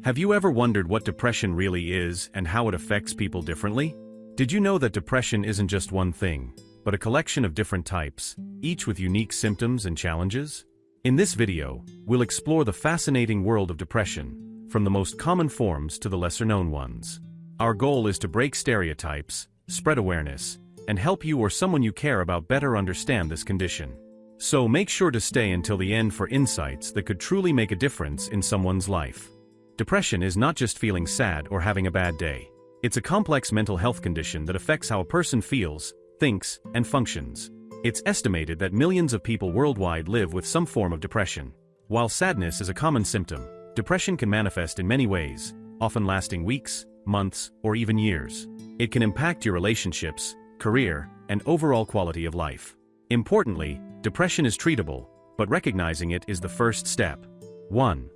Have you ever wondered what depression really is and how it affects people differently? Did you know that depression isn't just one thing, but a collection of different types, each with unique symptoms and challenges? In this video, we'll explore the fascinating world of depression, from the most common forms to the lesser-known ones. Our goal is to break stereotypes, spread awareness, and help you or someone you care about better understand this condition. So make sure to stay until the end for insights that could truly make a difference in someone's life. Depression is not just feeling sad or having a bad day. It's a complex mental health condition that affects how a person feels, thinks, and functions. It's estimated that millions of people worldwide live with some form of depression. While sadness is a common symptom, depression can manifest in many ways, often lasting weeks, months, or even years. It can impact your relationships, career, and overall quality of life. Importantly, depression is treatable, but recognizing it is the first step. 1.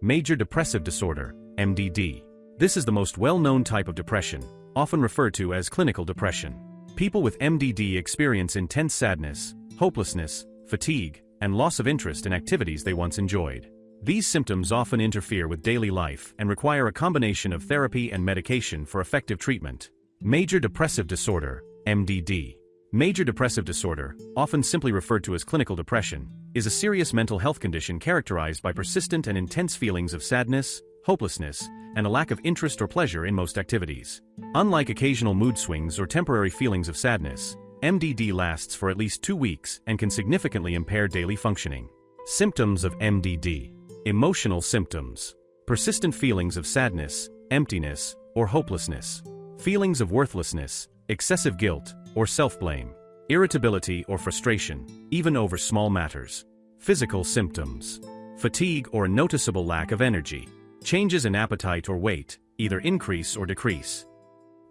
Major Depressive Disorder, MDD. This is the most well-known type of depression, often referred to as clinical depression. People with MDD experience intense sadness, hopelessness, fatigue, and loss of interest in activities they once enjoyed. These symptoms often interfere with daily life and require a combination of therapy and medication for effective treatment. Major Depressive Disorder, MDD. Major depressive disorder, often simply referred to as clinical depression, is a serious mental health condition characterized by persistent and intense feelings of sadness, hopelessness, and a lack of interest or pleasure in most activities. Unlike occasional mood swings or temporary feelings of sadness, MDD lasts for at least 2 weeks and can significantly impair daily functioning. Symptoms of MDD. Emotional symptoms. Persistent feelings of sadness, emptiness, or hopelessness. Feelings of worthlessness, excessive guilt, or self-blame. Irritability or frustration, even over small matters. Physical symptoms. Fatigue or a noticeable lack of energy. Changes in appetite or weight, either increase or decrease.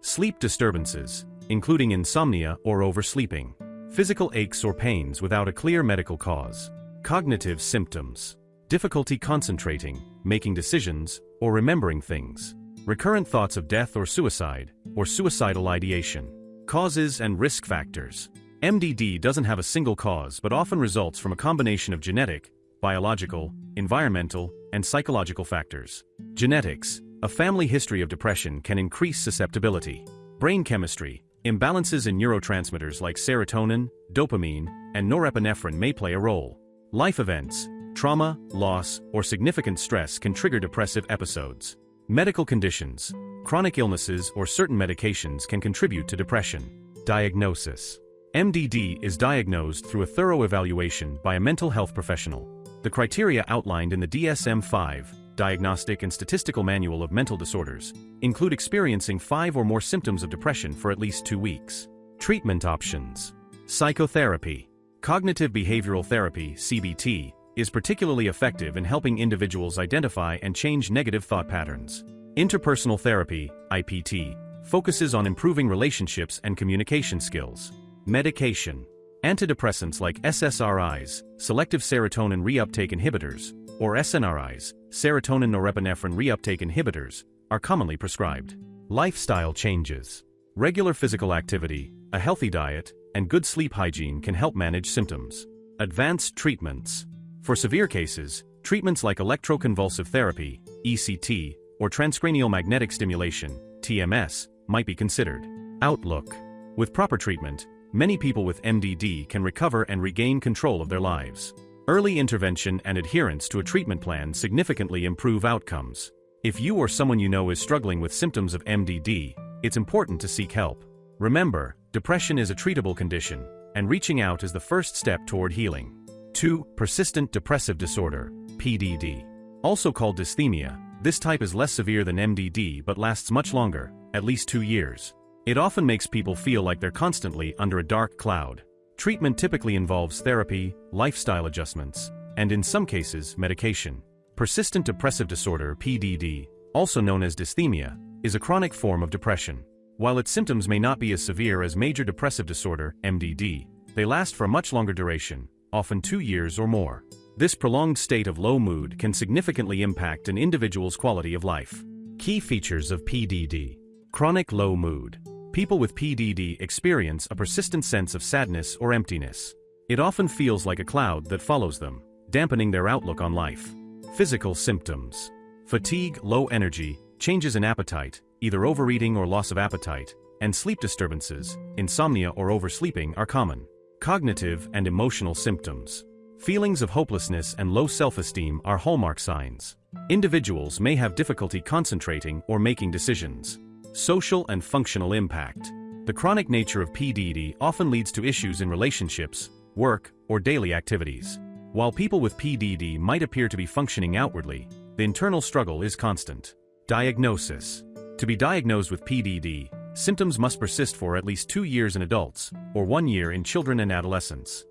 Sleep disturbances, including insomnia or oversleeping. Physical aches or pains without a clear medical cause. Cognitive symptoms. Difficulty concentrating, making decisions, or remembering things. Recurrent thoughts of death or suicidal ideation. Causes and risk factors. MDD doesn't have a single cause but often results from a combination of genetic, biological, environmental, and psychological factors. Genetics. A family history of depression can increase susceptibility. Brain chemistry. Imbalances in neurotransmitters like serotonin, dopamine, and norepinephrine may play a role. Life events. Trauma, loss, or significant stress can trigger depressive episodes. Medical conditions. Chronic illnesses or certain medications can contribute to depression. Diagnosis. MDD is diagnosed through a thorough evaluation by a mental health professional. The criteria outlined in the DSM-5, Diagnostic and Statistical Manual of Mental Disorders, include experiencing 5 or more symptoms of depression for at least 2 weeks. Treatment options. Psychotherapy. Cognitive behavioral therapy, CBT, is particularly effective in helping individuals identify and change negative thought patterns. Interpersonal therapy, IPT, focuses on improving relationships and communication skills. Medication. Antidepressants like SSRIs, selective serotonin reuptake inhibitors, or SNRIs, serotonin norepinephrine reuptake inhibitors, are commonly prescribed. Lifestyle changes. Regular physical activity, a healthy diet, and good sleep hygiene can help manage symptoms. Advanced treatments. For severe cases, treatments like electroconvulsive therapy, ECT, or transcranial magnetic stimulation, TMS, might be considered. Outlook. With proper treatment, many people with MDD can recover and regain control of their lives. Early intervention and adherence to a treatment plan significantly improve outcomes. If you or someone you know is struggling with symptoms of MDD, it's important to seek help. Remember, depression is a treatable condition, and reaching out is the first step toward healing. 2. Persistent Depressive Disorder, PDD. Also called dysthymia, this type is less severe than MDD but lasts much longer, at least 2 years. It often makes people feel like they're constantly under a dark cloud. Treatment typically involves therapy, lifestyle adjustments, and in some cases, medication. Persistent Depressive Disorder, PDD, also known as dysthymia, is a chronic form of depression. While its symptoms may not be as severe as Major Depressive Disorder, MDD, they last for a much longer duration, often 2 years or more. This prolonged state of low mood can significantly impact an individual's quality of life. Key features of PDD. Chronic low mood. People with PDD experience a persistent sense of sadness or emptiness. It often feels like a cloud that follows them, dampening their outlook on life. Physical symptoms. Fatigue, low energy, changes in appetite, either overeating or loss of appetite, and sleep disturbances, insomnia or oversleeping are common. Cognitive and emotional symptoms. Feelings of hopelessness and low self-esteem are hallmark signs. Individuals may have difficulty concentrating or making decisions. Social and functional impact. The chronic nature of PDD often leads to issues in relationships, work, or daily activities. While people with PDD might appear to be functioning outwardly, the internal struggle is constant. Diagnosis. To be diagnosed with PDD, symptoms must persist for at least 2 years in adults, or 1 year in children and adolescents.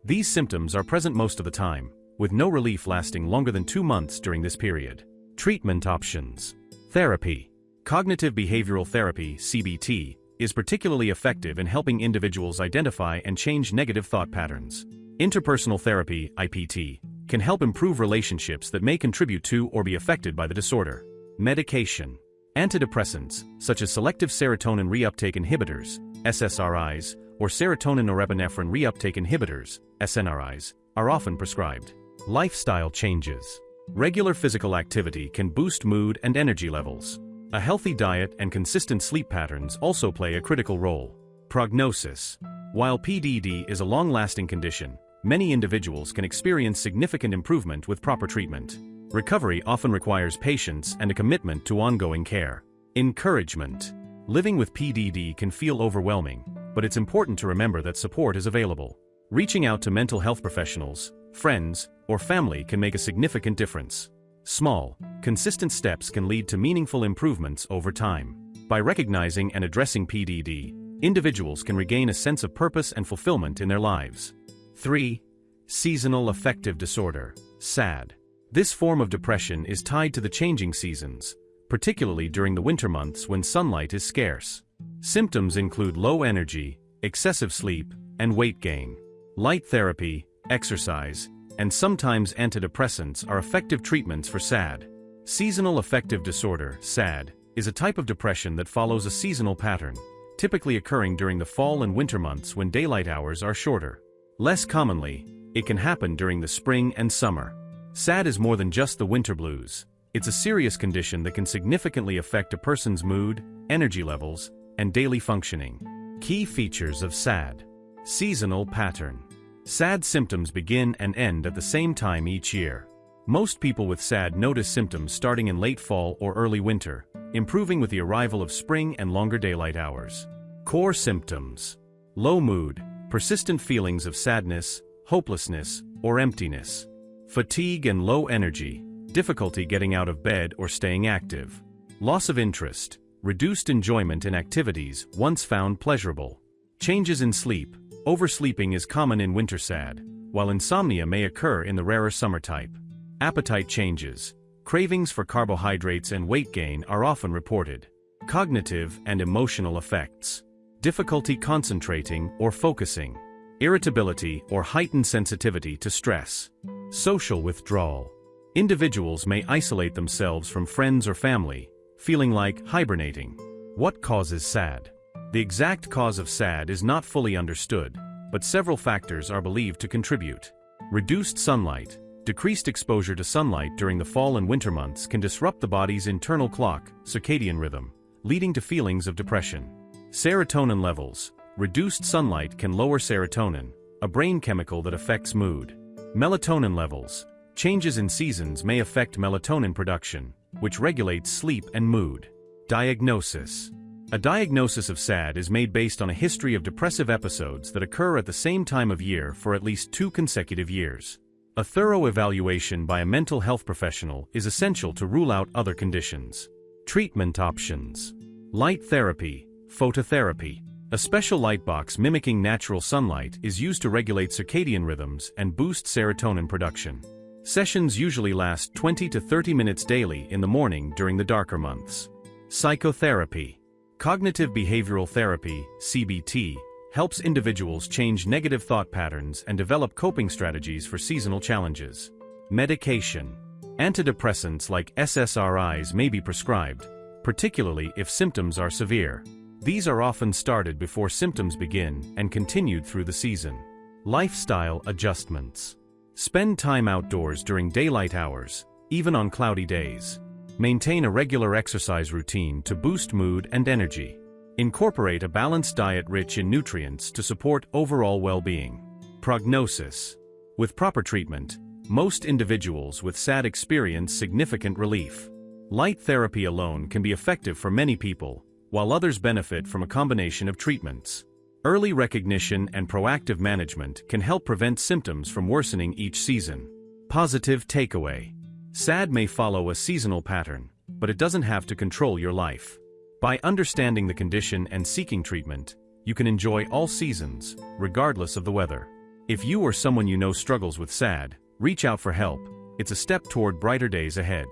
These symptoms are present most of the time, with no relief lasting longer than 2 months during this period. Treatment options. Therapy. Cognitive behavioral therapy, CBT, is particularly effective in helping individuals identify and change negative thought patterns. Interpersonal therapy, IPT, can help improve relationships that may contribute to or be affected by the disorder. Medication. Antidepressants, such as selective serotonin reuptake inhibitors, SSRIs, or serotonin norepinephrine reuptake inhibitors, SNRIs, are often prescribed. Lifestyle changes. Regular physical activity can boost mood and energy levels. A healthy diet and consistent sleep patterns also play a critical role. Prognosis. While PDD is a long-lasting condition, many individuals can experience significant improvement with proper treatment. Recovery often requires patience and a commitment to ongoing care. Encouragement. Living with PDD can feel overwhelming, but it's important to remember that support is available. Reaching out to mental health professionals, friends, or family can make a significant difference. Small, consistent steps can lead to meaningful improvements over time. By recognizing and addressing PDD, individuals can regain a sense of purpose and fulfillment in their lives. 3. Seasonal Affective Disorder, SAD. This form of depression is tied to the changing seasons, particularly during the winter months when sunlight is scarce. Symptoms include low energy, excessive sleep, and weight gain. Light therapy, exercise, and sometimes antidepressants are effective treatments for SAD. Seasonal Affective Disorder, SAD, is a type of depression that follows a seasonal pattern, typically occurring during the fall and winter months when daylight hours are shorter. Less commonly, it can happen during the spring and summer. SAD is more than just the winter blues. It's a serious condition that can significantly affect a person's mood, energy levels, and daily functioning. Key features of SAD. Seasonal pattern. SAD symptoms begin and end at the same time each year. Most people with SAD notice symptoms starting in late fall or early winter, improving with the arrival of spring and longer daylight hours. Core symptoms. Low mood, persistent feelings of sadness, hopelessness, or emptiness. Fatigue and low energy, difficulty getting out of bed or staying active. Loss of interest, reduced enjoyment in activities once found pleasurable. Changes in sleep, oversleeping is common in winter SAD, while insomnia may occur in the rarer summer type. Appetite changes, cravings for carbohydrates and weight gain are often reported. Cognitive and emotional effects. Difficulty concentrating or focusing. Irritability or heightened sensitivity to stress. Social withdrawal. Individuals may isolate themselves from friends or family, feeling like hibernating. What causes SAD? The exact cause of SAD is not fully understood, but several factors are believed to contribute. Reduced sunlight. Decreased exposure to sunlight during the fall and winter months can disrupt the body's internal clock, circadian rhythm, leading to feelings of depression. Serotonin levels. Reduced sunlight can lower serotonin, a brain chemical that affects mood. Melatonin levels. Changes in seasons may affect melatonin production, which regulates sleep and mood. Diagnosis. A diagnosis of SAD is made based on a history of depressive episodes that occur at the same time of year for at least 2 consecutive years. A thorough evaluation by a mental health professional is essential to rule out other conditions. Treatment options. Light therapy, phototherapy. A special light box mimicking natural sunlight is used to regulate circadian rhythms and boost serotonin production. Sessions usually last 20 to 30 minutes daily in the morning during the darker months. Psychotherapy. Cognitive behavioral therapy, CBT, helps individuals change negative thought patterns and develop coping strategies for seasonal challenges. Medication. Antidepressants like SSRIs may be prescribed, particularly if symptoms are severe. These are often started before symptoms begin and continued through the season. Lifestyle adjustments. Spend time outdoors during daylight hours, even on cloudy days. Maintain a regular exercise routine to boost mood and energy. Incorporate a balanced diet rich in nutrients to support overall well-being. Prognosis. With proper treatment, most individuals with SAD experience significant relief. Light therapy alone can be effective for many people, while others benefit from a combination of treatments. Early recognition and proactive management can help prevent symptoms from worsening each season. Positive takeaway. SAD may follow a seasonal pattern, but it doesn't have to control your life. By understanding the condition and seeking treatment, you can enjoy all seasons, regardless of the weather. If you or someone you know struggles with SAD, reach out for help. It's a step toward brighter days ahead.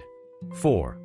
4.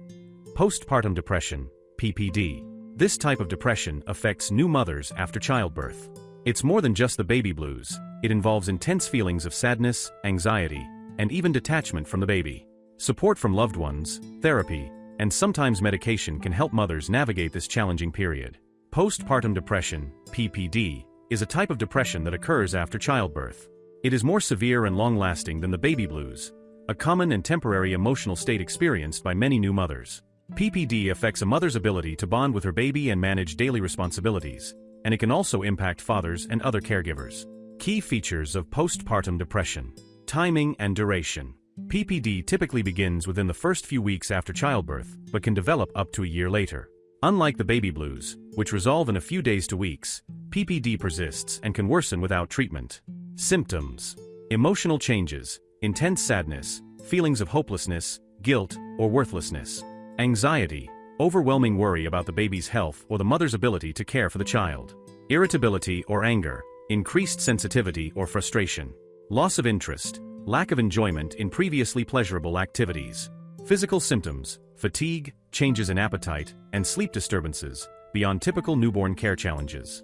Postpartum Depression, PPD. This type of depression affects new mothers after childbirth. It's more than just the baby blues. It involves intense feelings of sadness, anxiety, and even detachment from the baby. Support from loved ones, therapy, and sometimes medication can help mothers navigate this challenging period. Postpartum depression, PPD, is a type of depression that occurs after childbirth. It is more severe and long-lasting than the baby blues, a common and temporary emotional state experienced by many new mothers. PPD affects a mother's ability to bond with her baby and manage daily responsibilities, and it can also impact fathers and other caregivers. Key features of postpartum depression. Timing and duration. PPD typically begins within the first few weeks after childbirth, but can develop up to a year later. Unlike the baby blues, which resolve in a few days to weeks, PPD persists and can worsen without treatment. Symptoms. Emotional changes, intense sadness, feelings of hopelessness, guilt, or worthlessness. Anxiety, overwhelming worry about the baby's health or the mother's ability to care for the child. Irritability or anger, increased sensitivity or frustration. Loss of interest, lack of enjoyment in previously pleasurable activities. Physical symptoms, fatigue, changes in appetite, and sleep disturbances, beyond typical newborn care challenges.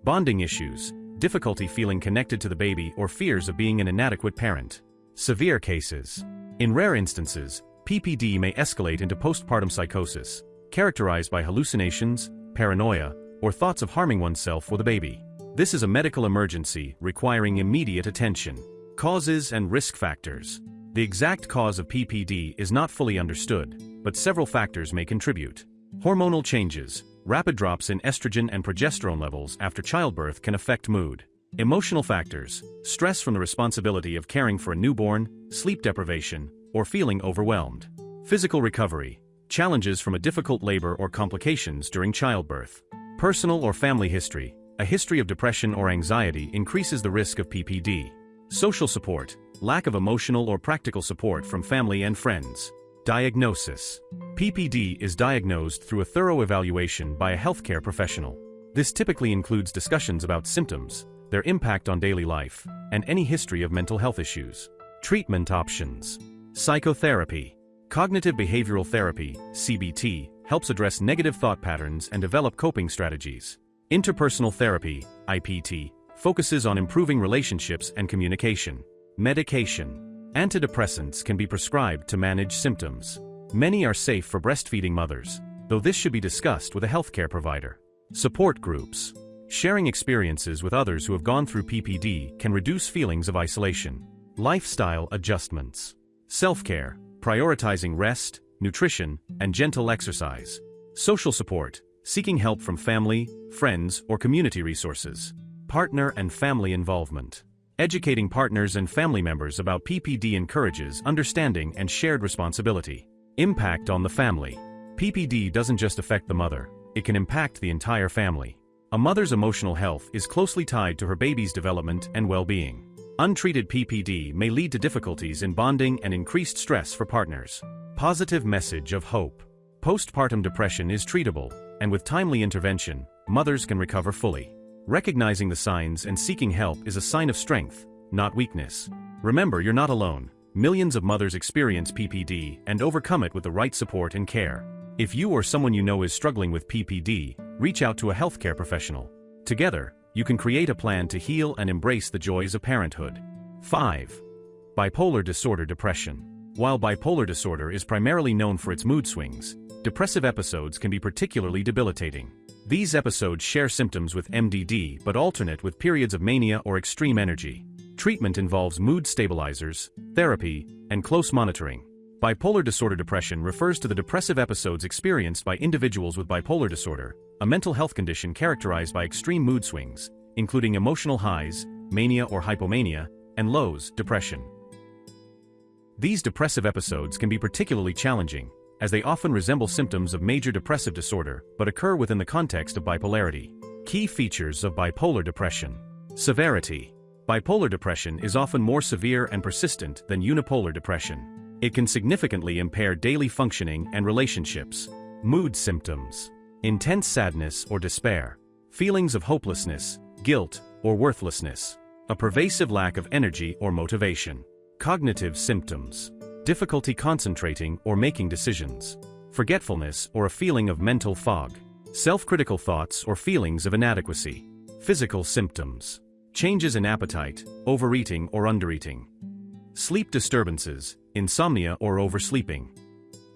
Bonding issues, difficulty feeling connected to the baby or fears of being an inadequate parent. Severe cases. In rare instances, PPD may escalate into postpartum psychosis, characterized by hallucinations, paranoia, or thoughts of harming oneself or the baby. This is a medical emergency requiring immediate attention. Causes and risk factors. The exact cause of PPD is not fully understood, but several factors may contribute. Hormonal changes. Rapid drops in estrogen and progesterone levels after childbirth can affect mood. Emotional factors. Stress from the responsibility of caring for a newborn, sleep deprivation, or feeling overwhelmed. Physical recovery. Challenges from a difficult labor or complications during childbirth. Personal or family history. A history of depression or anxiety increases the risk of PPD. Social support. Lack of emotional or practical support from family and friends. Diagnosis. PPD is diagnosed through a thorough evaluation by a healthcare professional. This typically includes discussions about symptoms, their impact on daily life, and any history of mental health issues. Treatment options. Psychotherapy. Cognitive behavioral therapy, CBT, helps address negative thought patterns and develop coping strategies. Interpersonal therapy, IPT, focuses on improving relationships and communication. Medication. Antidepressants can be prescribed to manage symptoms. Many are safe for breastfeeding mothers, though this should be discussed with a healthcare provider. Support groups. Sharing experiences with others who have gone through PPD can reduce feelings of isolation. Lifestyle adjustments. Self-care, prioritizing rest, nutrition, and gentle exercise. Social support, seeking help from family, friends, or community resources. Partner and family involvement. Educating partners and family members about PPD encourages understanding and shared responsibility. Impact on the family. PPD doesn't just affect the mother, it can impact the entire family. A mother's emotional health is closely tied to her baby's development and well-being. Untreated PPD may lead to difficulties in bonding and increased stress for partners. Positive message of hope. Postpartum depression is treatable, and with timely intervention, mothers can recover fully. Recognizing the signs and seeking help is a sign of strength, not weakness. Remember, you're not alone. Millions of mothers experience PPD and overcome it with the right support and care. If you or someone you know is struggling with PPD, reach out to a healthcare professional. Together, you can create a plan to heal and embrace the joys of parenthood. 5. Bipolar Disorder Depression. While bipolar disorder is primarily known for its mood swings, depressive episodes can be particularly debilitating. These episodes share symptoms with MDD but alternate with periods of mania or extreme energy. Treatment involves mood stabilizers, therapy, and close monitoring. Bipolar disorder depression refers to the depressive episodes experienced by individuals with bipolar disorder, a mental health condition characterized by extreme mood swings, including emotional highs, mania or hypomania, and lows, depression. These depressive episodes can be particularly challenging, as they often resemble symptoms of major depressive disorder but occur within the context of bipolarity. Key features of bipolar depression. Severity. Bipolar depression is often more severe and persistent than unipolar depression. It can significantly impair daily functioning and relationships. Mood symptoms. Intense sadness or despair. Feelings of hopelessness, guilt, or worthlessness. A pervasive lack of energy or motivation. Cognitive symptoms. Difficulty concentrating or making decisions. Forgetfulness or a feeling of mental fog. Self-critical thoughts or feelings of inadequacy. Physical symptoms. Changes in appetite, overeating or undereating. Sleep disturbances, insomnia or oversleeping.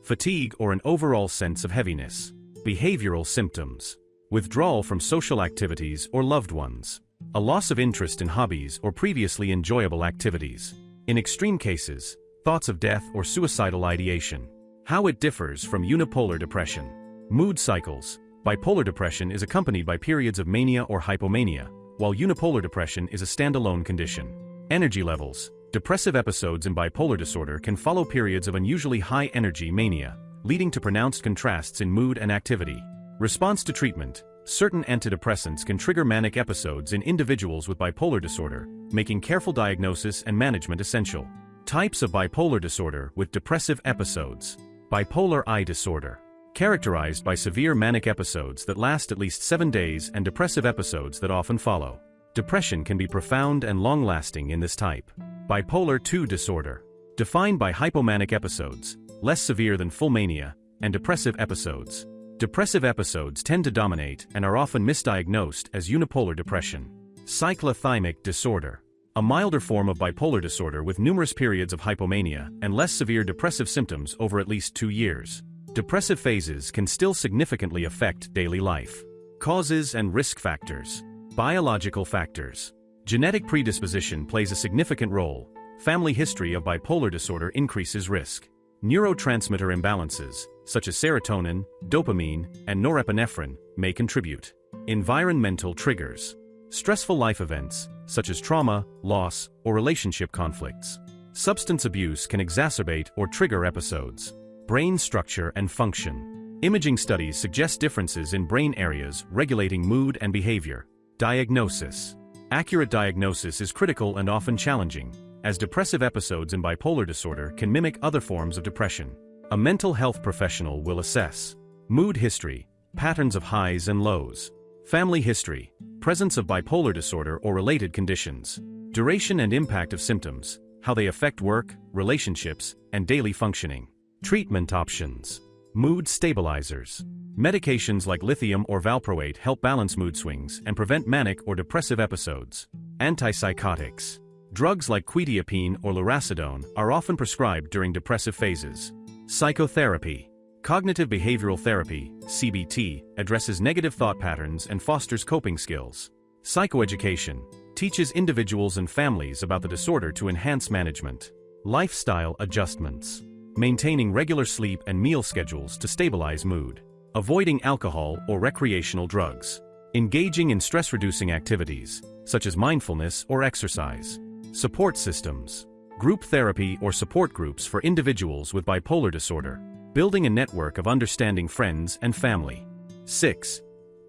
Fatigue or an overall sense of heaviness. Behavioral symptoms. Withdrawal from social activities or loved ones. A loss of interest in hobbies or previously enjoyable activities. In extreme cases, thoughts of death or suicidal ideation. How it differs from unipolar depression. Mood cycles. Bipolar depression is accompanied by periods of mania or hypomania, while unipolar depression is a standalone condition. Energy levels. Depressive episodes in bipolar disorder can follow periods of unusually high energy mania, leading to pronounced contrasts in mood and activity. Response to treatment. Certain antidepressants can trigger manic episodes in individuals with bipolar disorder, making careful diagnosis and management essential. Types of bipolar disorder with depressive episodes. Bipolar I disorder. Characterized by severe manic episodes that last at least 7 days and depressive episodes that often follow. Depression can be profound and long-lasting in this type. Bipolar II disorder. Defined by hypomanic episodes, less severe than full mania, and depressive episodes. Depressive episodes tend to dominate and are often misdiagnosed as unipolar depression. Cyclothymic disorder. A milder form of bipolar disorder with numerous periods of hypomania and less severe depressive symptoms over at least 2 years. Depressive phases can still significantly affect daily life. Causes and risk factors. Biological factors. Genetic predisposition plays a significant role. Family history of bipolar disorder increases risk. Neurotransmitter imbalances, such as serotonin, dopamine, and norepinephrine, may contribute. Environmental triggers. Stressful life events, such as trauma, loss, or relationship conflicts. Substance abuse can exacerbate or trigger episodes. Brain structure and function. Imaging studies suggest differences in brain areas regulating mood and behavior. Diagnosis. Accurate diagnosis is critical and often challenging, as depressive episodes in bipolar disorder can mimic other forms of depression. A mental health professional will assess mood history, patterns of highs and lows, family history, presence of bipolar disorder or related conditions, duration and impact of symptoms, how they affect work, relationships, and daily functioning. Treatment options. Mood stabilizers. Medications like lithium or valproate help balance mood swings and prevent manic or depressive episodes. Antipsychotics. Drugs like quetiapine or lurasidone are often prescribed during depressive phases. Psychotherapy. Cognitive behavioral therapy, CBT, addresses negative thought patterns and fosters coping skills. Psychoeducation teaches individuals and families about the disorder to enhance management. Lifestyle adjustments. Maintaining regular sleep and meal schedules to stabilize mood. Avoiding alcohol or recreational drugs. Engaging in stress-reducing activities, such as mindfulness or exercise. Support systems. Group therapy or support groups for individuals with bipolar disorder. Building a network of understanding friends and family. 6.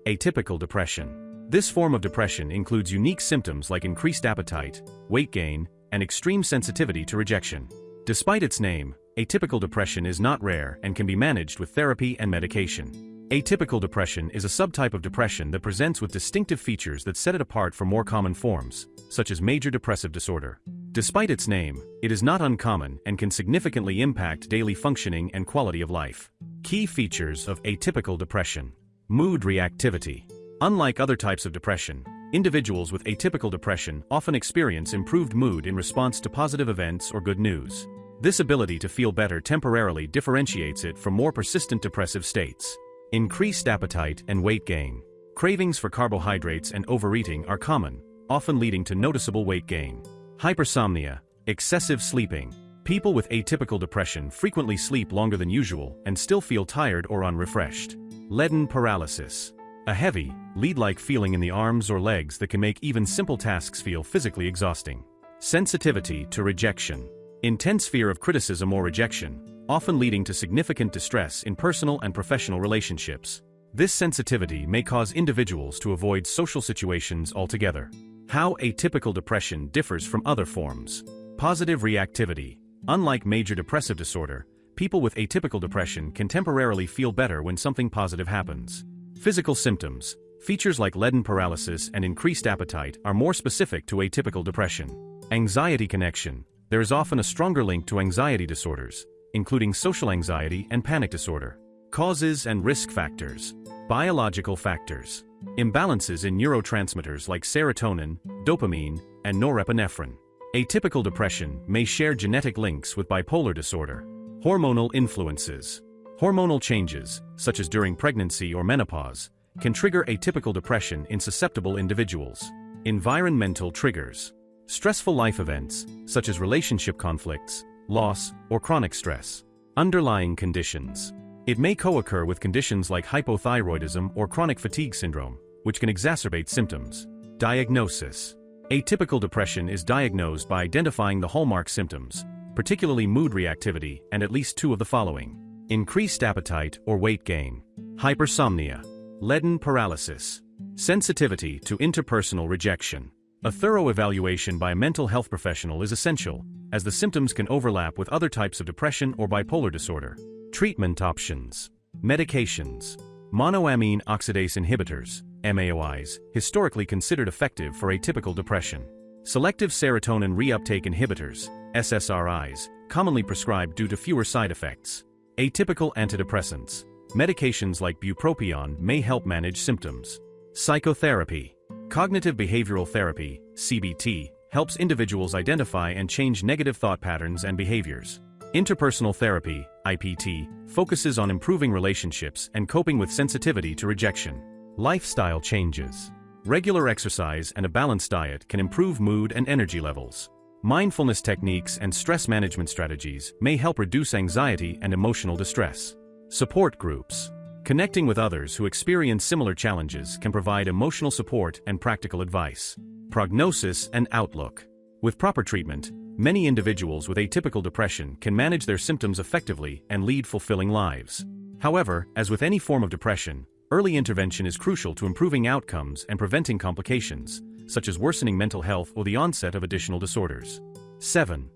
Atypical depression. This form of depression includes unique symptoms like increased appetite, weight gain, and extreme sensitivity to rejection. Despite its name, atypical depression is not rare and can be managed with therapy and medication. Atypical depression is a subtype of depression that presents with distinctive features that set it apart from more common forms, such as major depressive disorder. Despite its name, it is not uncommon and can significantly impact daily functioning and quality of life. Key features of atypical depression. Mood reactivity. Unlike other types of depression, individuals with atypical depression often experience improved mood in response to positive events or good news. This ability to feel better temporarily differentiates it from more persistent depressive states. Increased appetite and weight gain. Cravings for carbohydrates and overeating are common, often leading to noticeable weight gain. Hypersomnia, excessive sleeping, People with atypical depression frequently sleep longer than usual and still feel tired or unrefreshed. Leaden paralysis. A heavy, lead-like feeling in the arms or legs that can make even simple tasks feel physically exhausting. Sensitivity to rejection. Intense fear of criticism or rejection, often leading to significant distress in personal and professional relationships. This sensitivity may cause individuals to avoid social situations altogether. How atypical depression differs from other forms. Positive reactivity. Unlike major depressive disorder, people with atypical depression can temporarily feel better when something positive happens. Physical symptoms. Features like leaden paralysis and increased appetite are more specific to atypical depression. Anxiety connection. There is often a stronger link to anxiety disorders, including social anxiety and panic disorder. Causes and risk factors. Biological factors. Imbalances in neurotransmitters like serotonin, dopamine, and norepinephrine. Atypical depression may share genetic links with bipolar disorder. Hormonal influences. Hormonal changes, such as during pregnancy or menopause, can trigger atypical depression in susceptible individuals. Environmental triggers. Stressful life events, such as relationship conflicts, loss, or chronic stress. Underlying conditions. It may co-occur with conditions like hypothyroidism or chronic fatigue syndrome, which can exacerbate symptoms. Diagnosis. Atypical depression is diagnosed by identifying the hallmark symptoms, particularly mood reactivity, and at least two of the following: increased appetite or weight gain, hypersomnia, leaden paralysis, sensitivity to interpersonal rejection. A thorough evaluation by a mental health professional is essential, as the symptoms can overlap with other types of depression or bipolar disorder. Treatment options. Medications. Monoamine oxidase inhibitors, MAOIs, historically considered effective for atypical depression. Selective serotonin reuptake inhibitors, SSRIs, commonly prescribed due to fewer side effects. Atypical antidepressants. Medications like bupropion may help manage symptoms. Psychotherapy. Cognitive behavioral therapy, CBT, helps individuals identify and change negative thought patterns and behaviors. Interpersonal therapy, IPT, focuses on improving relationships and coping with sensitivity to rejection. Lifestyle changes. Regular exercise and a balanced diet can improve mood and energy levels. Mindfulness techniques and stress management strategies may help reduce anxiety and emotional distress. Support groups. Connecting with others who experience similar challenges can provide emotional support and practical advice. Prognosis and outlook. With proper treatment, many individuals with atypical depression can manage their symptoms effectively and lead fulfilling lives. However, as with any form of depression, early intervention is crucial to improving outcomes and preventing complications, such as worsening mental health or the onset of additional disorders. 7.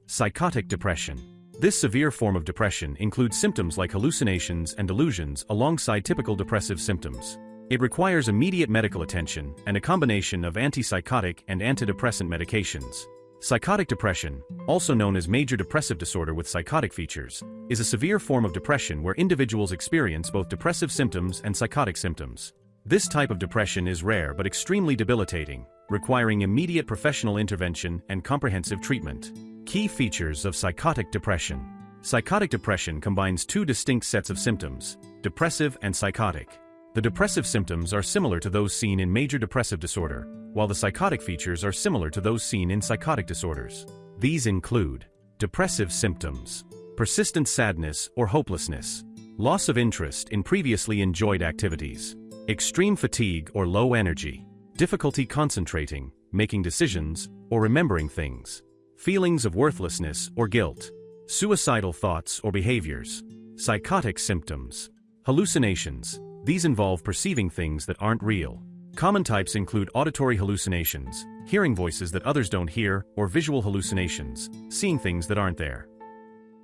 Psychotic depression. This severe form of depression includes symptoms like hallucinations and delusions alongside typical depressive symptoms. It requires immediate medical attention and a combination of antipsychotic and antidepressant medications. Psychotic depression, also known as Major Depressive Disorder with psychotic features, is a severe form of depression where individuals experience both depressive symptoms and psychotic symptoms. This type of depression is rare but extremely debilitating, requiring immediate professional intervention and comprehensive treatment. Key features of psychotic depression. Psychotic depression combines two distinct sets of symptoms, depressive and psychotic. The depressive symptoms are similar to those seen in major depressive disorder, while the psychotic features are similar to those seen in psychotic disorders. These include depressive symptoms, persistent sadness or hopelessness, loss of interest in previously enjoyed activities, extreme fatigue or low energy, difficulty concentrating, making decisions, or remembering things, feelings of worthlessness or guilt, suicidal thoughts or behaviors. Psychotic symptoms. Hallucinations. These involve perceiving things that aren't real. Common types include auditory hallucinations, hearing voices that others don't hear, or visual hallucinations, seeing things that aren't there.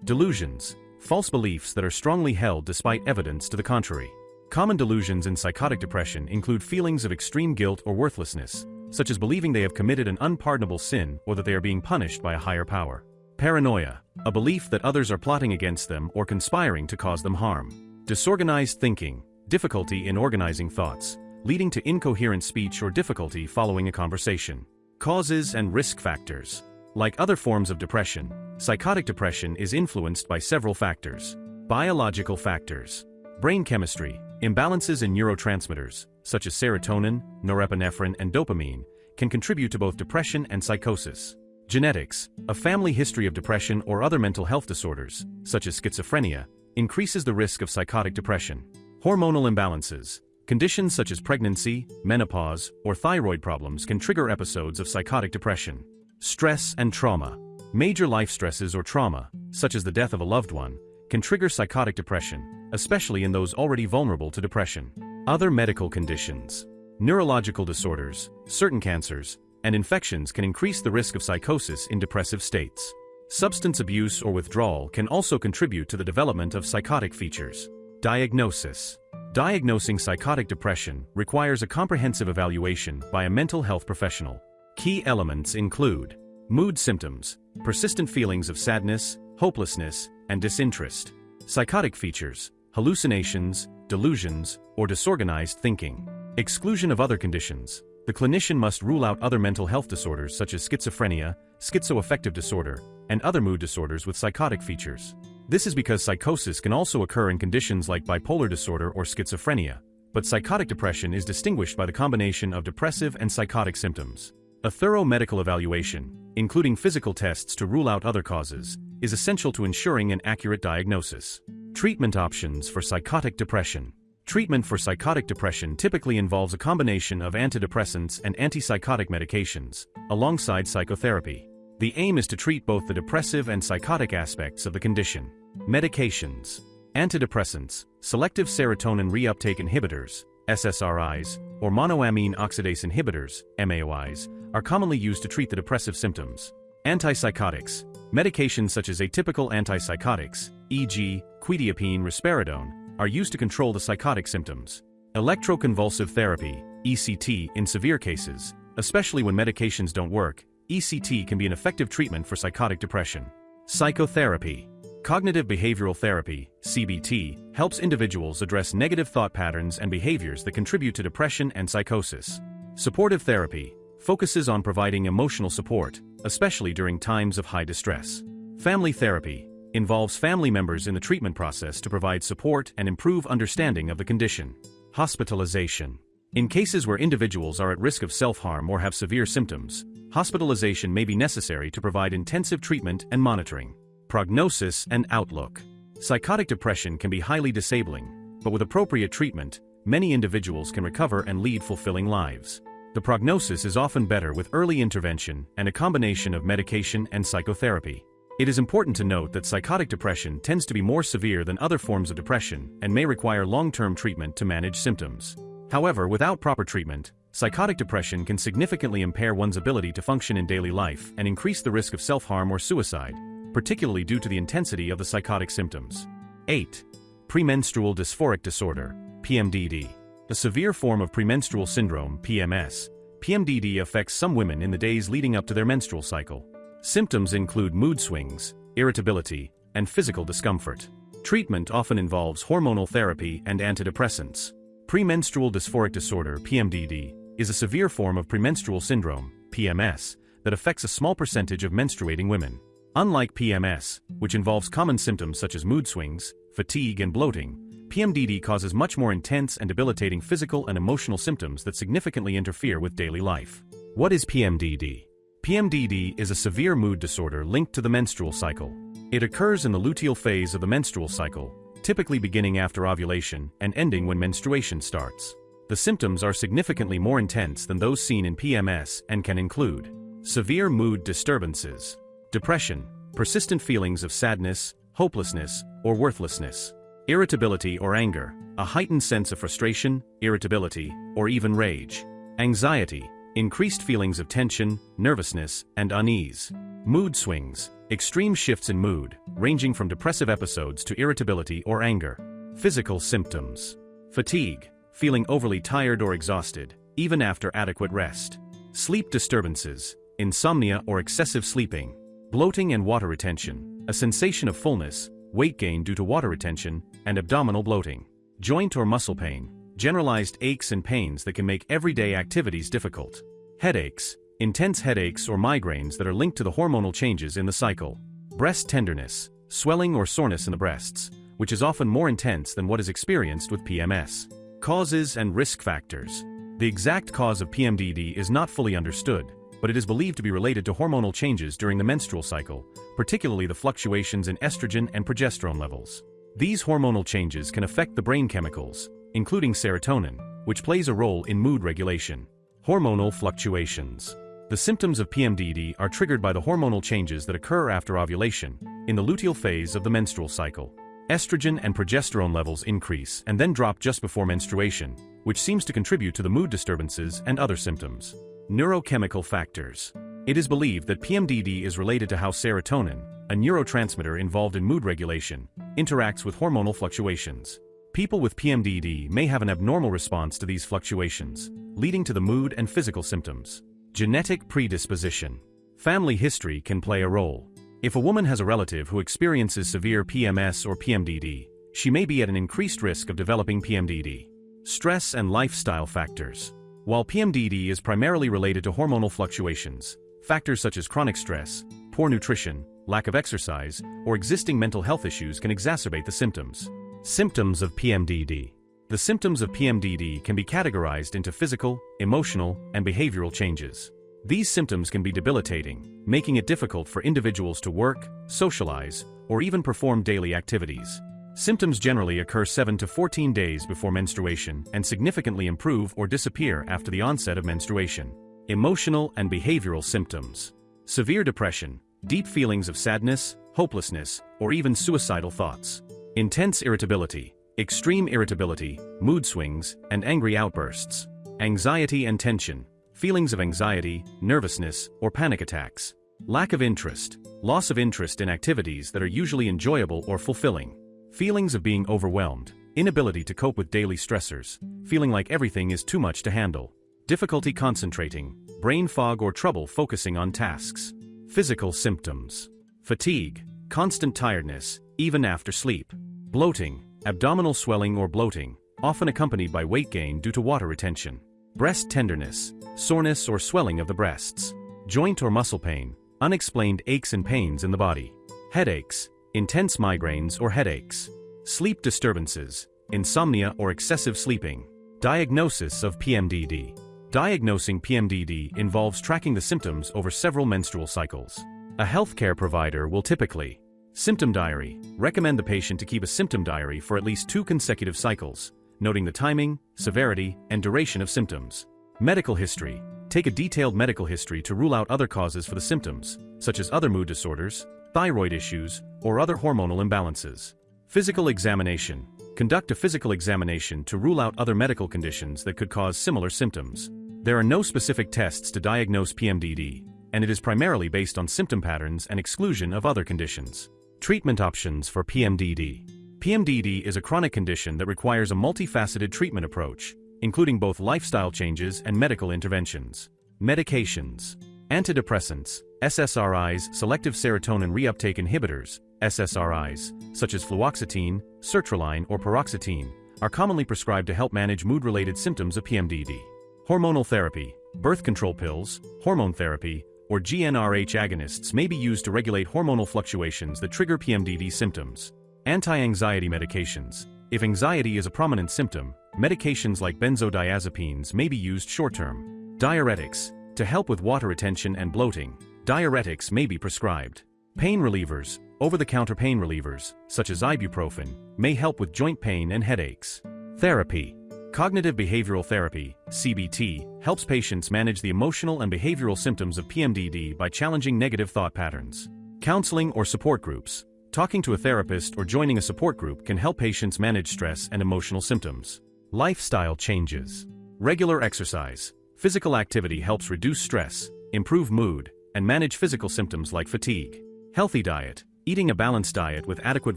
Delusions. False beliefs that are strongly held despite evidence to the contrary. Common delusions in psychotic depression include feelings of extreme guilt or worthlessness, such as believing they have committed an unpardonable sin or that they are being punished by a higher power. Paranoia, a belief that others are plotting against them or conspiring to cause them harm. Disorganized thinking, difficulty in organizing thoughts, leading to incoherent speech or difficulty following a conversation. Causes and risk factors. Like other forms of depression, psychotic depression is influenced by several factors. Biological factors. Brain chemistry, imbalances in neurotransmitters, such as serotonin, norepinephrine, and dopamine, can contribute to both depression and psychosis. Genetics, a family history of depression or other mental health disorders, such as schizophrenia, increases the risk of psychotic depression. Hormonal imbalances, conditions such as pregnancy, menopause, or thyroid problems can trigger episodes of psychotic depression. Stress and trauma. Major life stresses or trauma, such as the death of a loved one, can trigger psychotic depression, especially in those already vulnerable to depression. Other medical conditions. Neurological disorders, certain cancers, and infections can increase the risk of psychosis in depressive states. Substance abuse or withdrawal can also contribute to the development of psychotic features. Diagnosis. Diagnosing psychotic depression requires a comprehensive evaluation by a mental health professional. Key elements include mood symptoms, persistent feelings of sadness, hopelessness, and disinterest. Psychotic features, hallucinations, delusions, or disorganized thinking. Exclusion of other conditions. The clinician must rule out other mental health disorders such as schizophrenia, schizoaffective disorder, and other mood disorders with psychotic features. This is because psychosis can also occur in conditions like bipolar disorder or schizophrenia, but psychotic depression is distinguished by the combination of depressive and psychotic symptoms. A thorough medical evaluation, including physical tests to rule out other causes, is essential to ensuring an accurate diagnosis. Treatment options for psychotic depression. Treatment for psychotic depression typically involves a combination of antidepressants and antipsychotic medications, alongside psychotherapy. The aim is to treat both the depressive and psychotic aspects of the condition. Medications. Antidepressants, selective serotonin reuptake inhibitors, SSRIs, or monoamine oxidase inhibitors, MAOIs, are commonly used to treat the depressive symptoms. Antipsychotics. Medications such as atypical antipsychotics, e.g., quetiapine risperidone, are used to control the psychotic symptoms. Electroconvulsive therapy, ECT, in severe cases, especially when medications don't work, ECT can be an effective treatment for psychotic depression. Psychotherapy. Cognitive behavioral therapy, CBT, helps individuals address negative thought patterns and behaviors that contribute to depression and psychosis. Supportive therapy focuses on providing emotional support, especially during times of high distress. Family therapy involves family members in the treatment process to provide support and improve understanding of the condition. Hospitalization. In cases where individuals are at risk of self-harm or have severe symptoms, hospitalization may be necessary to provide intensive treatment and monitoring. Prognosis and outlook. Psychotic depression can be highly disabling, but with appropriate treatment, many individuals can recover and lead fulfilling lives. The prognosis is often better with early intervention and a combination of medication and psychotherapy. It is important to note that psychotic depression tends to be more severe than other forms of depression and may require long-term treatment to manage symptoms. However, without proper treatment, psychotic depression can significantly impair one's ability to function in daily life and increase the risk of self-harm or suicide, particularly due to the intensity of the psychotic symptoms. 8. Premenstrual Dysphoric Disorder, PMDD. A severe form of premenstrual syndrome, PMS. PMDD affects some women in the days leading up to their menstrual cycle. Symptoms include mood swings, irritability, and physical discomfort. Treatment often involves hormonal therapy and antidepressants. Premenstrual Dysphoric Disorder, PMDD, is a severe form of premenstrual syndrome, PMS, that affects a small percentage of menstruating women. Unlike PMS, which involves common symptoms such as mood swings, fatigue, and bloating, PMDD causes much more intense and debilitating physical and emotional symptoms that significantly interfere with daily life. What is PMDD? PMDD is a severe mood disorder linked to the menstrual cycle. It occurs in the luteal phase of the menstrual cycle, typically beginning after ovulation and ending when menstruation starts. The symptoms are significantly more intense than those seen in PMS and can include severe mood disturbances, depression, persistent feelings of sadness, hopelessness, or worthlessness, irritability or anger, a heightened sense of frustration, irritability, or even rage, anxiety, increased feelings of tension, nervousness, and unease. Mood swings, extreme shifts in mood, ranging from depressive episodes to irritability or anger. Physical symptoms. Fatigue, feeling overly tired or exhausted, even after adequate rest. Sleep disturbances, insomnia or excessive sleeping. Bloating and water retention, a sensation of fullness, weight gain due to water retention, and abdominal bloating. Joint or muscle pain, generalized aches and pains that can make everyday activities difficult. Headaches, intense headaches or migraines that are linked to the hormonal changes in the cycle. Breast tenderness, swelling or soreness in the breasts, which is often more intense than what is experienced with PMS. Causes and risk factors. The exact cause of PMDD is not fully understood, but it is believed to be related to hormonal changes during the menstrual cycle, particularly the fluctuations in estrogen and progesterone levels. These hormonal changes can affect the brain chemicals, including serotonin, which plays a role in mood regulation. Hormonal fluctuations. The symptoms of PMDD are triggered by the hormonal changes that occur after ovulation, in the luteal phase of the menstrual cycle. Estrogen and progesterone levels increase and then drop just before menstruation, which seems to contribute to the mood disturbances and other symptoms. Neurochemical factors. It is believed that PMDD is related to how serotonin, a neurotransmitter involved in mood regulation, interacts with hormonal fluctuations. People with PMDD may have an abnormal response to these fluctuations, leading to the mood and physical symptoms. Genetic predisposition. Family history can play a role. If a woman has a relative who experiences severe PMS or PMDD, she may be at an increased risk of developing PMDD. Stress and lifestyle factors. While PMDD is primarily related to hormonal fluctuations, factors such as chronic stress, poor nutrition, lack of exercise, or existing mental health issues can exacerbate the symptoms. Symptoms of PMDD. The symptoms of PMDD can be categorized into physical, emotional, and behavioral changes. These symptoms can be debilitating, making it difficult for individuals to work, socialize, or even perform daily activities. Symptoms generally occur 7 to 14 days before menstruation and significantly improve or disappear after the onset of menstruation. Emotional and behavioral symptoms. Severe depression, deep feelings of sadness, hopelessness, or even suicidal thoughts. Intense irritability, extreme irritability, mood swings, and angry outbursts. Anxiety and tension, feelings of anxiety, nervousness, or panic attacks. Lack of interest, loss of interest in activities that are usually enjoyable or fulfilling. Feelings of being overwhelmed, inability to cope with daily stressors, feeling like everything is too much to handle. Difficulty concentrating, brain fog or trouble focusing on tasks. Physical symptoms. Fatigue, constant tiredness, even after sleep. Bloating, abdominal swelling or bloating, often accompanied by weight gain due to water retention. Breast tenderness, soreness or swelling of the breasts. Joint or muscle pain, unexplained aches and pains in the body. Headaches, intense migraines or headaches. Sleep disturbances, insomnia or excessive sleeping. Diagnosis of PMDD. Diagnosing PMDD involves tracking the symptoms over several menstrual cycles. A healthcare provider will typically symptom diary, recommend the patient to keep a symptom diary for at least 2 consecutive cycles, noting the timing, severity, and duration of symptoms. Medical history, take a detailed medical history to rule out other causes for the symptoms, such as other mood disorders, thyroid issues, or other hormonal imbalances. Physical examination, conduct a physical examination to rule out other medical conditions that could cause similar symptoms. There are no specific tests to diagnose PMDD, and it is primarily based on symptom patterns and exclusion of other conditions. Treatment options for PMDD. PMDD is a chronic condition that requires a multifaceted treatment approach, including both lifestyle changes and medical interventions. Medications. Antidepressants, SSRIs, selective serotonin reuptake inhibitors, SSRIs, such as fluoxetine, sertraline, or paroxetine, are commonly prescribed to help manage mood-related symptoms of PMDD. Hormonal therapy, birth control pills, hormone therapy, or GnRH agonists may be used to regulate hormonal fluctuations that trigger PMDD symptoms. Anti-anxiety medications. If anxiety is a prominent symptom, medications like benzodiazepines may be used short-term. Diuretics. To help with water retention and bloating, diuretics may be prescribed. Pain relievers. Over-the-counter pain relievers, such as ibuprofen, may help with joint pain and headaches. Therapy. Cognitive behavioral therapy, CBT, helps patients manage the emotional and behavioral symptoms of PMDD by challenging negative thought patterns. Counseling or support groups. Talking to a therapist or joining a support group can help patients manage stress and emotional symptoms. Lifestyle changes. Regular exercise. Physical activity helps reduce stress, improve mood, and manage physical symptoms like fatigue. Healthy diet. Eating a balanced diet with adequate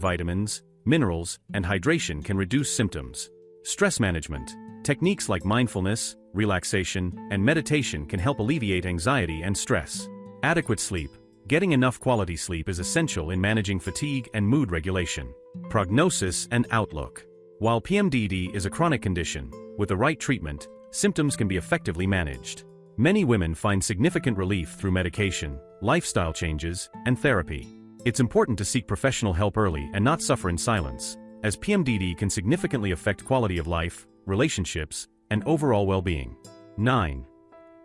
vitamins, minerals, and hydration can reduce symptoms. Stress management. Techniques like mindfulness, relaxation, and meditation can help alleviate anxiety and stress. Adequate sleep. Getting enough quality sleep is essential in managing fatigue and mood regulation. Prognosis and outlook. While PMDD is a chronic condition, with the right treatment, symptoms can be effectively managed. Many women find significant relief through medication, lifestyle changes, and therapy. It's important to seek professional help early and not suffer in silence, as PMDD can significantly affect quality of life, relationships, and overall well-being. 9.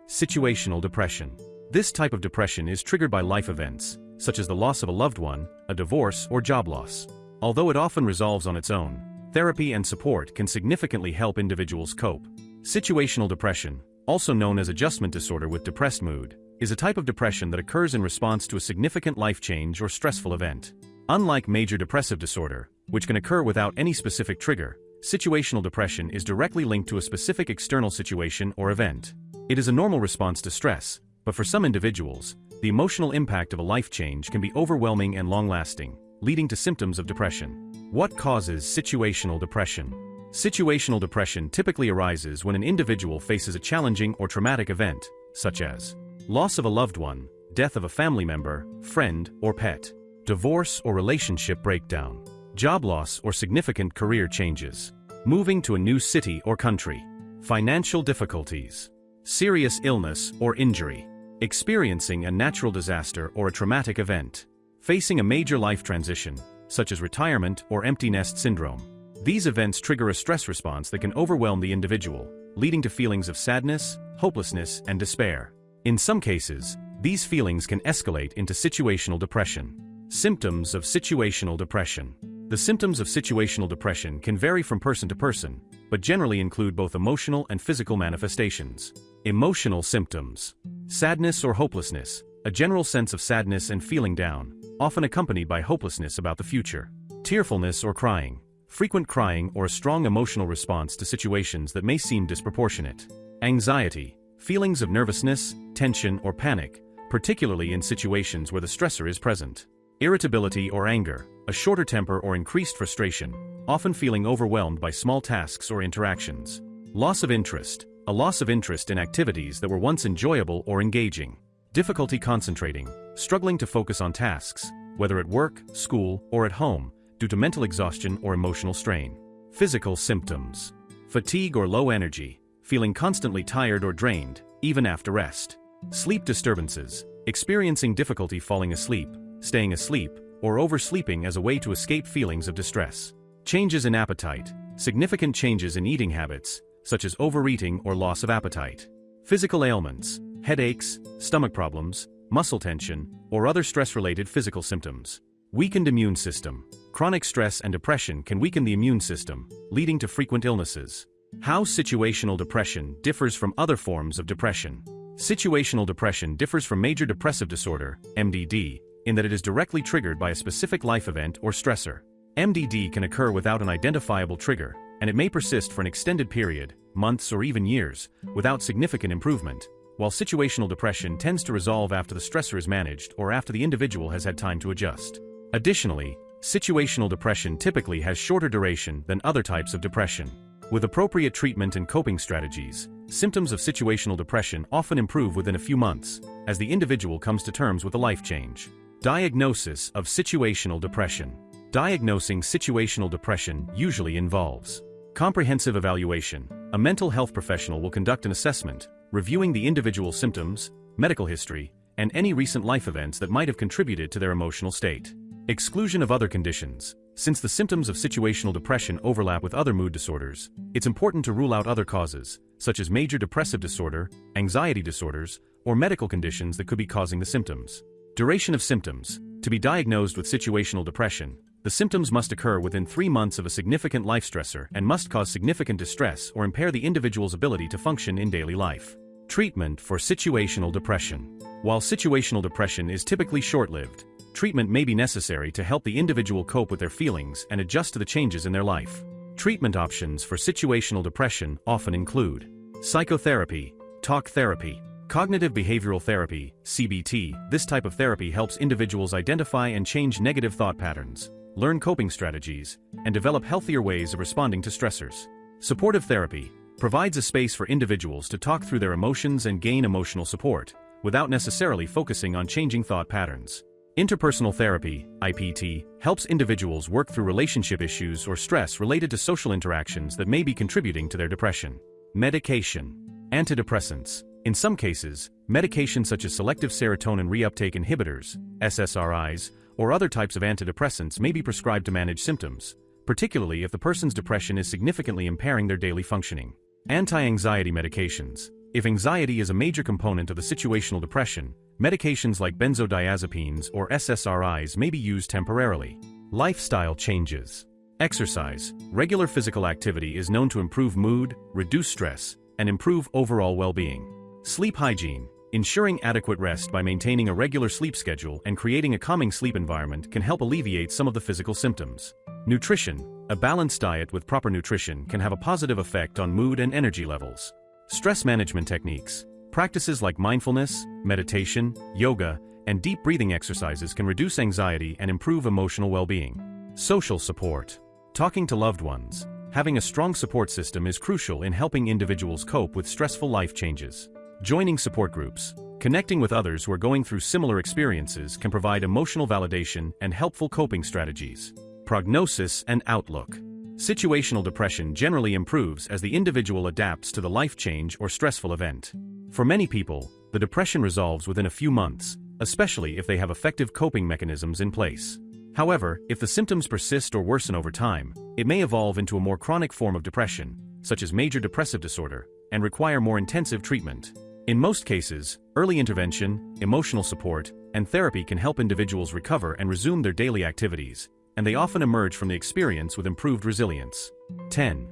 Situational depression. This type of depression is triggered by life events, such as the loss of a loved one, a divorce, or job loss. Although it often resolves on its own, therapy and support can significantly help individuals cope. Situational depression, also known as adjustment disorder with depressed mood, is a type of depression that occurs in response to a significant life change or stressful event. Unlike major depressive disorder, which can occur without any specific trigger, situational depression is directly linked to a specific external situation or event. It is a normal response to stress, but for some individuals, the emotional impact of a life change can be overwhelming and long-lasting, leading to symptoms of depression. What causes situational depression? Situational depression typically arises when an individual faces a challenging or traumatic event, such as loss of a loved one, death of a family member, friend, or pet, divorce or relationship breakdown, job loss or significant career changes, moving to a new city or country, financial difficulties, serious illness or injury, experiencing a natural disaster or a traumatic event, facing a major life transition, such as retirement or empty nest syndrome. These events trigger a stress response that can overwhelm the individual, leading to feelings of sadness, hopelessness, and despair. In some cases, these feelings can escalate into situational depression. Symptoms of situational depression. The symptoms of situational depression can vary from person to person, but generally include both emotional and physical manifestations. Emotional symptoms. Sadness or hopelessness, a general sense of sadness and feeling down, often accompanied by hopelessness about the future. Tearfulness or crying, frequent crying or a strong emotional response to situations that may seem disproportionate. Anxiety, feelings of nervousness, tension, or panic, particularly in situations where the stressor is present. Irritability or anger, a shorter temper or increased frustration, often feeling overwhelmed by small tasks or interactions. Loss of interest, a loss of interest in activities that were once enjoyable or engaging. Difficulty concentrating, struggling to focus on tasks, whether at work, school, or at home, due to mental exhaustion or emotional strain. Physical symptoms. Fatigue or low energy, feeling constantly tired or drained, even after rest. Sleep disturbances, experiencing difficulty falling asleep, staying asleep, or oversleeping as a way to escape feelings of distress. Changes in appetite, significant changes in eating habits, such as overeating or loss of appetite. Physical ailments, headaches, stomach problems, muscle tension, or other stress-related physical symptoms. Weakened immune system. Chronic stress and depression can weaken the immune system, leading to frequent illnesses. How situational depression differs from other forms of depression. Situational depression differs from major depressive disorder, MDD, in that it is directly triggered by a specific life event or stressor. MDD can occur without an identifiable trigger, and it may persist for an extended period, months or even years, without significant improvement, while situational depression tends to resolve after the stressor is managed or after the individual has had time to adjust. Additionally, situational depression typically has shorter duration than other types of depression. With appropriate treatment and coping strategies, symptoms of situational depression often improve within a few months, as the individual comes to terms with a life change. Diagnosis of situational depression. Diagnosing situational depression usually involves comprehensive evaluation. A mental health professional will conduct an assessment, reviewing the individual's symptoms, medical history, and any recent life events that might have contributed to their emotional state. Exclusion of other conditions. Since the symptoms of situational depression overlap with other mood disorders, it's important to rule out other causes, such as major depressive disorder, anxiety disorders, or medical conditions that could be causing the symptoms. Duration of symptoms. To be diagnosed with situational depression, the symptoms must occur within 3 months of a significant life stressor and must cause significant distress or impair the individual's ability to function in daily life. Treatment for situational depression. While situational depression is typically short-lived, treatment may be necessary to help the individual cope with their feelings and adjust to the changes in their life. Treatment options for situational depression often include psychotherapy, talk therapy, cognitive behavioral therapy, CBT. This type of therapy helps individuals identify and change negative thought patterns, learn coping strategies, and develop healthier ways of responding to stressors. Supportive therapy provides a space for individuals to talk through their emotions and gain emotional support, without necessarily focusing on changing thought patterns. Interpersonal therapy, IPT, helps individuals work through relationship issues or stress related to social interactions that may be contributing to their depression. Medication. Antidepressants. In some cases, medications such as selective serotonin reuptake inhibitors, SSRIs, or other types of antidepressants may be prescribed to manage symptoms, particularly if the person's depression is significantly impairing their daily functioning. Anti-anxiety medications. If anxiety is a major component of the situational depression, medications like benzodiazepines or SSRIs may be used temporarily. Lifestyle changes. Exercise. Regular physical activity is known to improve mood, reduce stress, and improve overall well-being. Sleep hygiene. Ensuring adequate rest by maintaining a regular sleep schedule and creating a calming sleep environment can help alleviate some of the physical symptoms. Nutrition. A balanced diet with proper nutrition can have a positive effect on mood and energy levels. Stress management techniques. Practices like mindfulness, meditation, yoga, and deep breathing exercises can reduce anxiety and improve emotional well-being. Social support. Talking to loved ones. Having a strong support system is crucial in helping individuals cope with stressful life changes. Joining support groups. Connecting with others who are going through similar experiences can provide emotional validation and helpful coping strategies. Prognosis and outlook. Situational depression generally improves as the individual adapts to the life change or stressful event. For many people, the depression resolves within a few months, especially if they have effective coping mechanisms in place. However, if the symptoms persist or worsen over time, it may evolve into a more chronic form of depression, such as Major Depressive Disorder, and require more intensive treatment. In most cases, early intervention, emotional support, and therapy can help individuals recover and resume their daily activities, and they often emerge from the experience with improved resilience. 10.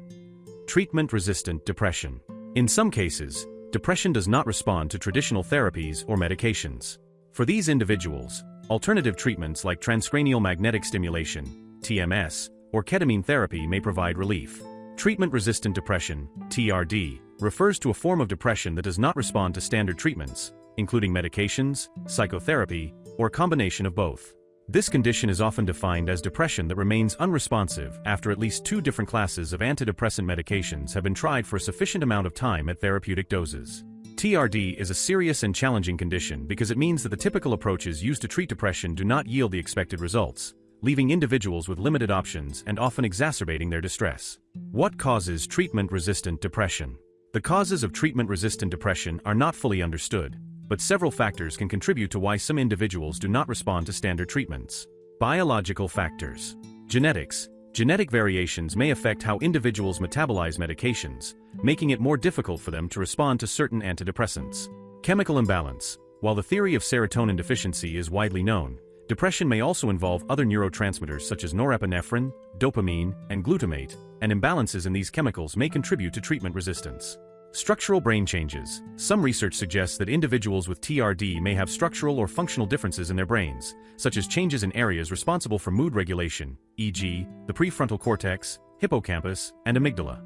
Treatment-resistant depression. In some cases, depression does not respond to traditional therapies or medications. For these individuals, alternative treatments like transcranial magnetic stimulation, TMS, or ketamine therapy may provide relief. Treatment-resistant depression, TRD, refers to a form of depression that does not respond to standard treatments, including medications, psychotherapy, or a combination of both. This condition is often defined as depression that remains unresponsive after at least 2 different classes of antidepressant medications have been tried for a sufficient amount of time at therapeutic doses. TRD is a serious and challenging condition because it means that the typical approaches used to treat depression do not yield the expected results, leaving individuals with limited options and often exacerbating their distress. What causes treatment-resistant depression? The causes of treatment-resistant depression are not fully understood, but several factors can contribute to why some individuals do not respond to standard treatments. Biological factors. Genetics. Genetic variations may affect how individuals metabolize medications, making it more difficult for them to respond to certain antidepressants. Chemical imbalance. While the theory of serotonin deficiency is widely known, depression may also involve other neurotransmitters such as norepinephrine, dopamine, and glutamate, and imbalances in these chemicals may contribute to treatment resistance. Structural brain changes. Some research suggests that individuals with TRD may have structural or functional differences in their brains, such as changes in areas responsible for mood regulation, e.g., the prefrontal cortex, hippocampus, and amygdala.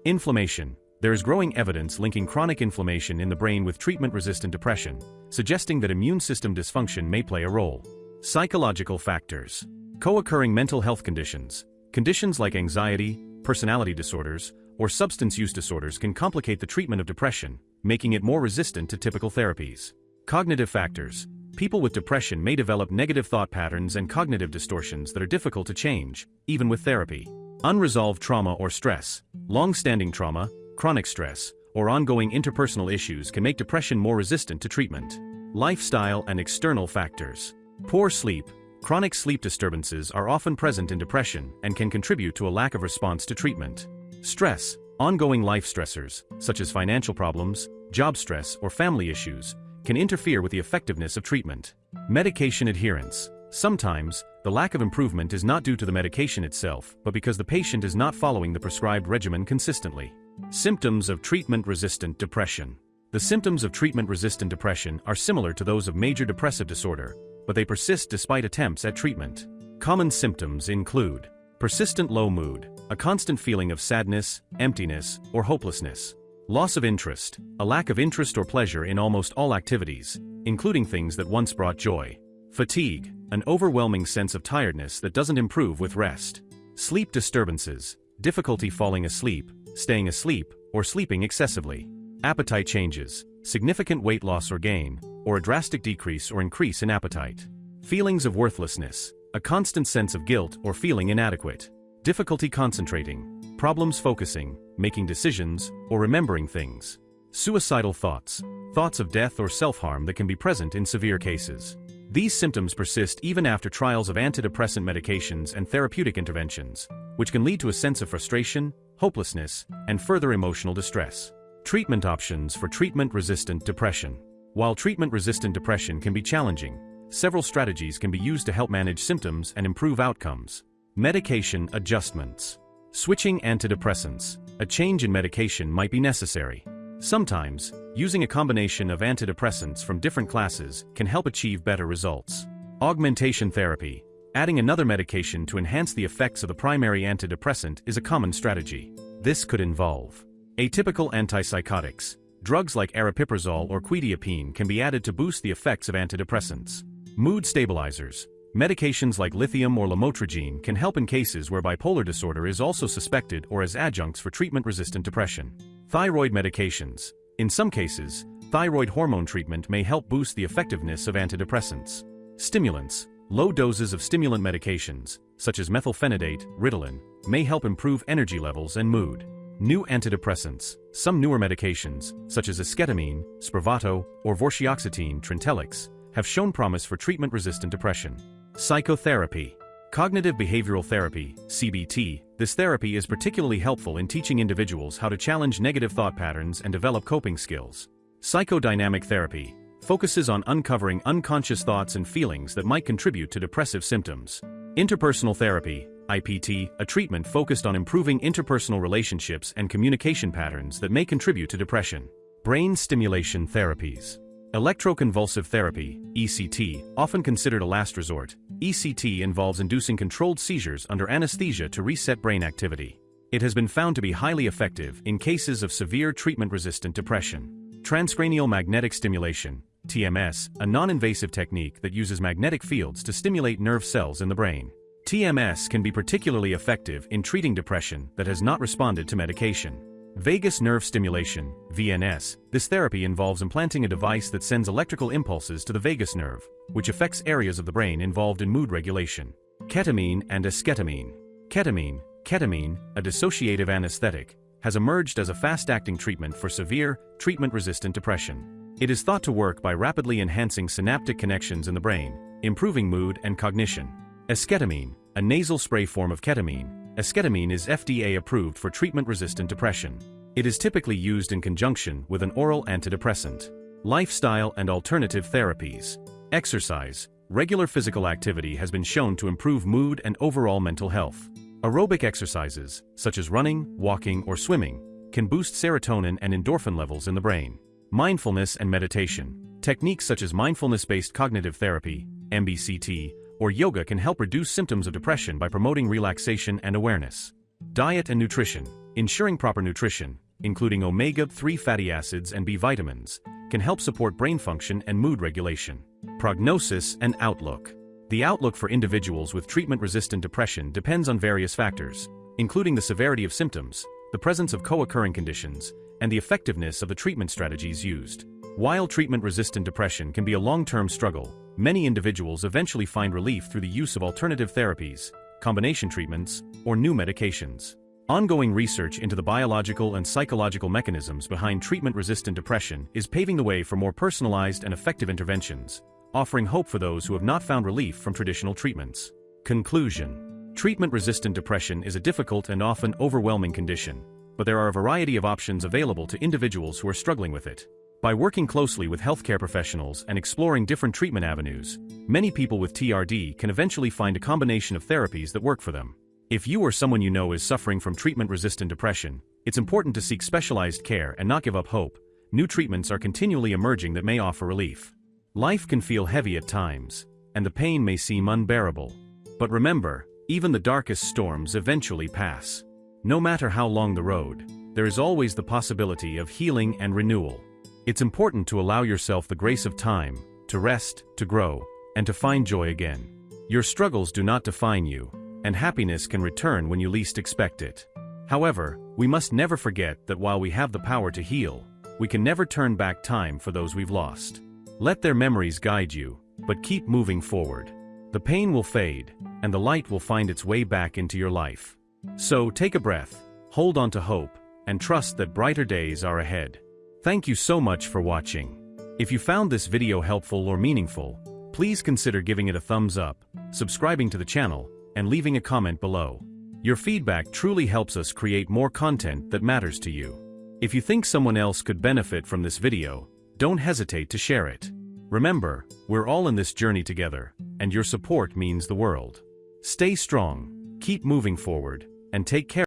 Inflammation. There is growing evidence linking chronic inflammation in the brain with treatment-resistant depression, suggesting that immune system dysfunction may play a role. Psychological factors. Co-occurring mental health conditions. Conditions like anxiety, personality disorders, or substance use disorders can complicate the treatment of depression, making it more resistant to typical therapies. Cognitive factors. People with depression may develop negative thought patterns and cognitive distortions that are difficult to change, even with therapy. Unresolved trauma or stress. Long-standing trauma, chronic stress, or ongoing interpersonal issues can make depression more resistant to treatment. Lifestyle and external factors. Poor sleep. Chronic sleep disturbances are often present in depression and can contribute to a lack of response to treatment. Stress. Ongoing life stressors, such as financial problems, job stress, or family issues, can interfere with the effectiveness of treatment. Medication adherence. Sometimes, the lack of improvement is not due to the medication itself, but because the patient is not following the prescribed regimen consistently. Symptoms of treatment-resistant depression. The symptoms of treatment-resistant depression are similar to those of major depressive disorder, but they persist despite attempts at treatment. Common symptoms include persistent low mood, a constant feeling of sadness, emptiness, or hopelessness. Loss of interest, a lack of interest or pleasure in almost all activities, including things that once brought joy. Fatigue, an overwhelming sense of tiredness that doesn't improve with rest. Sleep disturbances, difficulty falling asleep, staying asleep, or sleeping excessively. Appetite changes, significant weight loss or gain, or a drastic decrease or increase in appetite. Feelings of worthlessness, a constant sense of guilt or feeling inadequate. Difficulty concentrating, problems focusing, making decisions, or remembering things. Suicidal thoughts, thoughts of death or self-harm that can be present in severe cases. These symptoms persist even after trials of antidepressant medications and therapeutic interventions, which can lead to a sense of frustration, hopelessness, and further emotional distress. Treatment options for treatment-resistant depression. While treatment-resistant depression can be challenging, several strategies can be used to help manage symptoms and improve outcomes. Medication adjustments. Switching antidepressants. A change in medication might be necessary. Sometimes, using a combination of antidepressants from different classes can help achieve better results. Augmentation therapy. Adding another medication to enhance the effects of the primary antidepressant is a common strategy. This could involve atypical antipsychotics. Drugs like aripiprazole or quetiapine can be added to boost the effects of antidepressants. Mood stabilizers. Medications like lithium or lamotrigine can help in cases where bipolar disorder is also suspected or as adjuncts for treatment-resistant depression. Thyroid medications. In some cases, thyroid hormone treatment may help boost the effectiveness of antidepressants. Stimulants. Low doses of stimulant medications, such as methylphenidate, Ritalin, may help improve energy levels and mood. New antidepressants. Some newer medications, such as esketamine, Spravato, or vortioxetine, Trintellix, have shown promise for treatment-resistant depression. Psychotherapy. Cognitive behavioral therapy, CBT. This therapy is particularly helpful in teaching individuals how to challenge negative thought patterns and develop coping skills. Psychodynamic therapy focuses on uncovering unconscious thoughts and feelings that might contribute to depressive symptoms. Interpersonal therapy, IPT, a treatment focused on improving interpersonal relationships and communication patterns that may contribute to depression. Brain stimulation therapies. Electroconvulsive therapy, ECT, often considered a last resort. ECT involves inducing controlled seizures under anesthesia to reset brain activity. It has been found to be highly effective in cases of severe treatment-resistant depression. Transcranial magnetic stimulation, TMS, a non-invasive technique that uses magnetic fields to stimulate nerve cells in the brain. TMS can be particularly effective in treating depression that has not responded to medication. Vagus nerve stimulation, VNS. This therapy involves implanting a device that sends electrical impulses to the vagus nerve, which affects areas of the brain involved in mood regulation. Ketamine and esketamine. Ketamine, a dissociative anesthetic, has emerged as a fast-acting treatment for severe, treatment-resistant depression. It is thought to work by rapidly enhancing synaptic connections in the brain, improving mood and cognition. Esketamine, a nasal spray form of ketamine. Esketamine is FDA approved for treatment-resistant depression. It is typically used in conjunction with an oral antidepressant. Lifestyle and alternative therapies. Exercise. Regular physical activity has been shown to improve mood and overall mental health. Aerobic exercises, such as running, walking, or swimming, can boost serotonin and endorphin levels in the brain. Mindfulness and meditation. Techniques such as mindfulness-based cognitive therapy, MBCT, or yoga can help reduce symptoms of depression by promoting relaxation and awareness. Diet and nutrition. Ensuring proper nutrition, including omega-3 fatty acids and B vitamins, can help support brain function and mood regulation. Prognosis and outlook. The outlook for individuals with treatment-resistant depression depends on various factors, including the severity of symptoms, the presence of co-occurring conditions, and the effectiveness of the treatment strategies used. While treatment-resistant depression can be a long-term struggle, many individuals eventually find relief through the use of alternative therapies, combination treatments, or new medications. Ongoing research into the biological and psychological mechanisms behind treatment-resistant depression is paving the way for more personalized and effective interventions, offering hope for those who have not found relief from traditional treatments. Conclusion. Treatment-resistant depression is a difficult and often overwhelming condition, but there are a variety of options available to individuals who are struggling with it. By working closely with healthcare professionals and exploring different treatment avenues, many people with TRD can eventually find a combination of therapies that work for them. If you or someone you know is suffering from treatment-resistant depression, it's important to seek specialized care and not give up hope. New treatments are continually emerging that may offer relief. Life can feel heavy at times, and the pain may seem unbearable. But remember, even the darkest storms eventually pass. No matter how long the road, there is always the possibility of healing and renewal. It's important to allow yourself the grace of time, to rest, to grow, and to find joy again. Your struggles do not define you, and happiness can return when you least expect it. However, we must never forget that while we have the power to heal, we can never turn back time for those we've lost. Let their memories guide you, but keep moving forward. The pain will fade, and the light will find its way back into your life. So take a breath, hold on to hope, and trust that brighter days are ahead. Thank you so much for watching. If you found this video helpful or meaningful, please consider giving it a thumbs up, subscribing to the channel, and leaving a comment below. Your feedback truly helps us create more content that matters to you. If you think someone else could benefit from this video, don't hesitate to share it. Remember, we're all in this journey together, and your support means the world. Stay strong, keep moving forward, and take care.